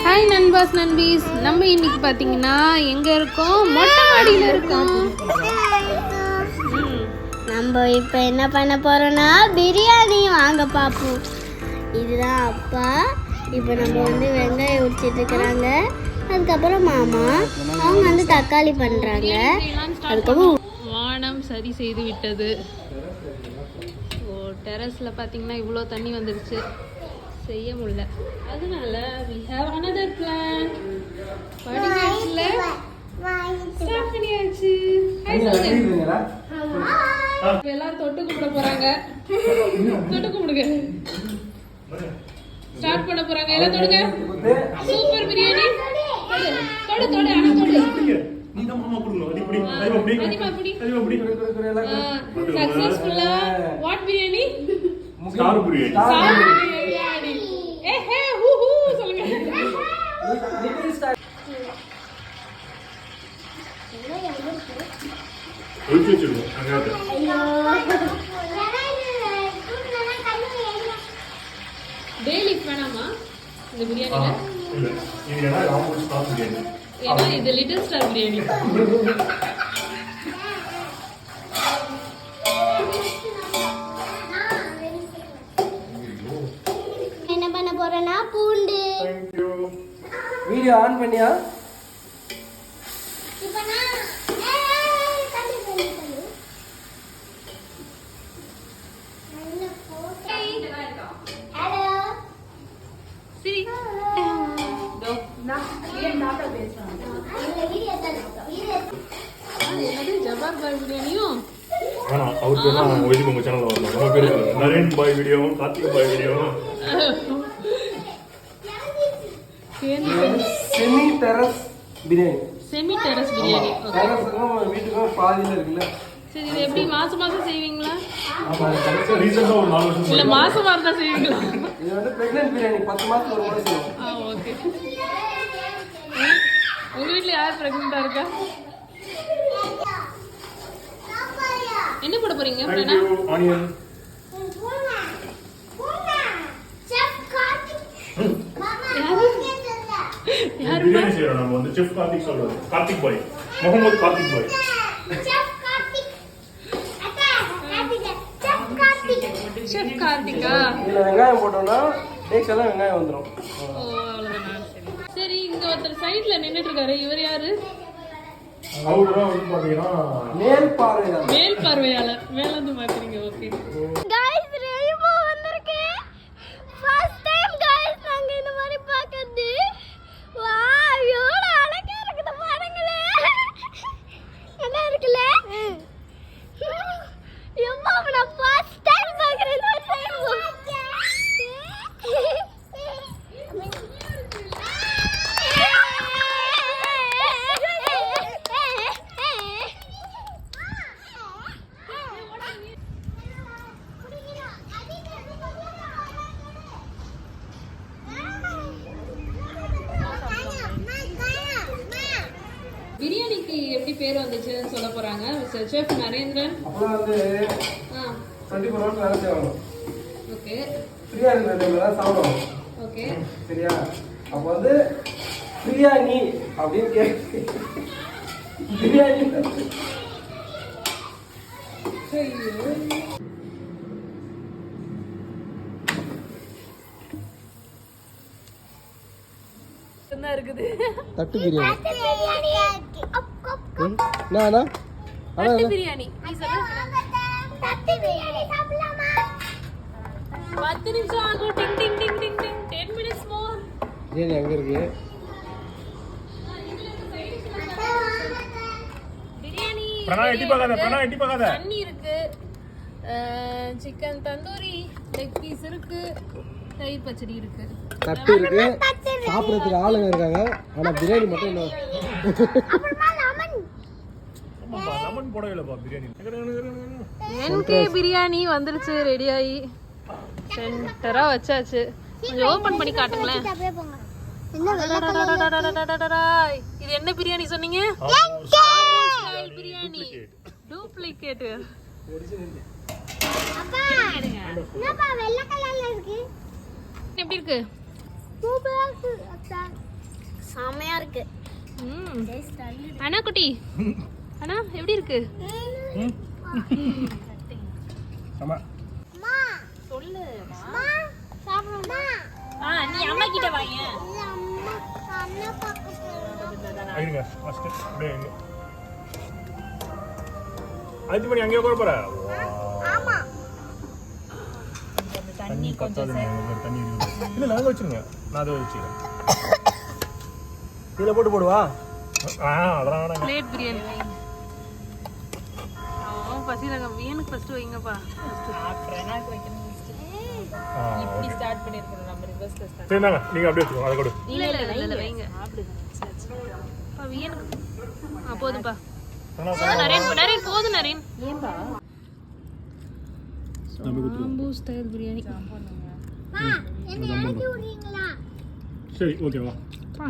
Hi நண்பாஸ் நண்பீஸ், நம்ம இன்னைக்கு பார்த்தீங்கன்னா எங்கே இருக்கோம்? மொட்டை மாடியில் இருக்கோம். நம்ம இப்போ என்ன பண்ண போகிறோன்னா பிரியாணி வாங்க பார்ப்போம். இதுதான் அப்பா. இப்போ நம்ம வந்து வெங்காயம் உரிச்சிட்டு இருக்கிறாங்க. அதுக்கப்புறம் மாமா அவங்க வந்து தக்காளி பண்ணுறாங்க. அதுக்கப்புறம் வானம் சரி செய்து விட்டது. டெரஸில் பார்த்தீங்கன்னா இவ்வளோ தண்ணி வந்துருச்சு, செய்ய முடியல. அதனால we have another plan. படிக்கட்டுல ஸ்டார்ட் பண்ணியாச்சு. எல்லாரும் தொட்டு கும்பிட போறாங்க. தொட்டு கும்பிடுங்க. ஸ்டார்ட் பண்ண போறாங்க. எல்லாம் தொடுங்க. சூப்பர் பிரியாணி. தொடு தொடு அட தொடு. நீங்க மாமா குடுங்க. அடி படி. சக்சஸ்ஃபுல்லா what biryani? Star biryani. Star biryani. Hey who who சொல்லுங்க. ஒளிச்சிடுங்க அங்காத. டெய்லி வேணாமா இந்த பிரியாணில? இல்ல, இது என்ன ராமூர் ஸ்டார் பிரியாணி. ஏன்னா இது லிட்டில் ஸ்டார் பிரியாணி. என்ன பண்ண போறேன்னா பூண்டு. வீடியோ ஆன் பண்ணியா? இப்போ நான் ஜபார் பாய் பிரியாணியும் உங்க சேனல்ல வரணும். நம்ம பேரு நரேன் பாய் வீடியோ, கார்த்திக் பாய் video. Semi terrace biryani. Semi terrace biryani. டெரஸ்க்கும் வீட்டுக்கும் பாதியில இருக்குல்ல. சரி, இது எப்படி மாசம் மாசம் செய்வீங்களா? ஆமா, ரீசன்ட்டா ஒரு 4 வருஷம் இல்ல மாசமா இருந்தா செய்வீங்களா? இது வந்து பிரெக்னன்ட் பிரியாணி 10 மாசத்துக்கு ஒரு முறை செய்வோம். ஓகே. உங்க வீட்ல யார் பிரெக்னன்ட்டா இருக்கா? என்ன போட போறீங்க? Thank you, onion. யாரு பிரியாணி செய்றோம் நம்ம வந்து செஃப் கார்த்திக் சொல்றது. கார்த்திக் பாய், முகமது கார்த்திக் பாய். செஃப் கார்த்திகா. இதுல வெங்காயம் போட்டோம்னா டேஸ்ட் எல்லாம் வெங்காயம் வந்துரும். ஓ அவ்வளவுதான். சரி, இங்க ஒருத்தர் சைடுல நின்னுட்டு இருக்காரு. இவர் யாரு? அவர்தான் வந்து பாத்தீங்கன்னா மேல் பார்வையாளர். மேல் பார்வையாளர். மேல இருந்து பாக்குறீங்க. ஓகே गाइस ரெயின்போ வந்திருக்கு. ஃபர்ஸ்ட் டைம் गाइस நாங்க இந்த மாதிரி பார்க்குது. வாவ், எவ்வளவு அழகா இருக்குது பாருங்களே. நல்லா இருக்குல? எம்மா, நான் ஃபர்ஸ்ட் டைம் பார்க்குறேன் இந்த ரெயின்போ. பிரியாணிக்கு எப்படி பேர் வந்துச்சுன்னு சொல்ல போறாங்க செஃப் நரேந்திரன். அப்புறம் வந்து 24 hours வேலை செய்வாங்க. ஓகே. ஃப்ரீயா இருக்கிற டைம்ல தான் சாப்பிடுவோம். ஓகே சரியா? அப்போ வந்து பிரியாணி அப்படின்னு கேட்டு பிரியாணி என்ன இருக்குது? தட்டு பிரியாணி. நானா தட்டு பிரியாணி. நீ சொல்லு. தட்டு பிரியாணி சாப்பிடலாமா? 10 நிமிஷம் ஆகும். டிங் டிங் டிங் டிங் டிங். 10 minutes more. பிரியாணி எங்க இருக்கு? பிரியாணி பிரணா எட்டி பார்க்காத. தண்ணி இருக்கு. சிக்கன் தந்தூரி, லெக் பீஸ் இருக்கு, தயிர் பச்சடி இருக்கு, தட்டு இருக்கு, சாப்பிடுறதுக்கு ஆளுங்க இருக்காங்க. ஆனா பிரியாணி மட்டும் இல்ல. லெமன் போடவே இல்லப்பா பிரியாணி. NK பிரியாணி வந்துருச்சு, ரெடி ஆகி சென்டரா வச்சாச்சு. கொஞ்சம் ஓபன் பண்ணி காட்டுங்களேன். இது என்ன பிரியாணி சொன்னீங்க? ஸ்டைல் பிரியாணி. டூப்ளிகேட். அப்பா, என்னப்பா வெள்ளை கலர்ல இருக்கு? எப்படி இருக்கு? சூப்பரா இருக்கு அக்கா. செமையா இருக்கு அண்ணா குட்டி அண்ணா எப்படி இருக்கு ஆமா சொல்லு சாப்பிடுமா நீ அம்மா கிட்ட வாங்க அம்மா அண்ணா பக்கத்துல ஐடுங்க ஃபர்ஸ்ட் அப்படியே இங்க ஆதி மணி அங்கே உட்கார போற ஆமா தண்ணி கொஞ்சம் தண்ணி இருக்குது இல்ல நாங்க வச்சிருங்க நான் அதை வச்சிரேன் கீழே போடுவா அதெல்லாம் வேணாங்க பிளேட் பிரியாணி பசிலங்க வீனுக்கு ஃபர்ஸ்ட் வைங்கப்பா இப்படி ஸ்டார்ட் பண்ணிருக்கோம் நம்ம ரிவர்ஸ்ல ஸ்டார்ட் சரி நாங்க நீங்க அப்படியே வச்சுக்கோங்க அதை கொடு இல்ல வைங்க பா வீனுக்கு போதும்பா ஆனா நரேன் போதும் நரேன் ஏன்பா சாம்பு ஸ்டைல் பிரியாணி என்ன ஏத்தி விடுறீங்களா சரி ஓகேவா பா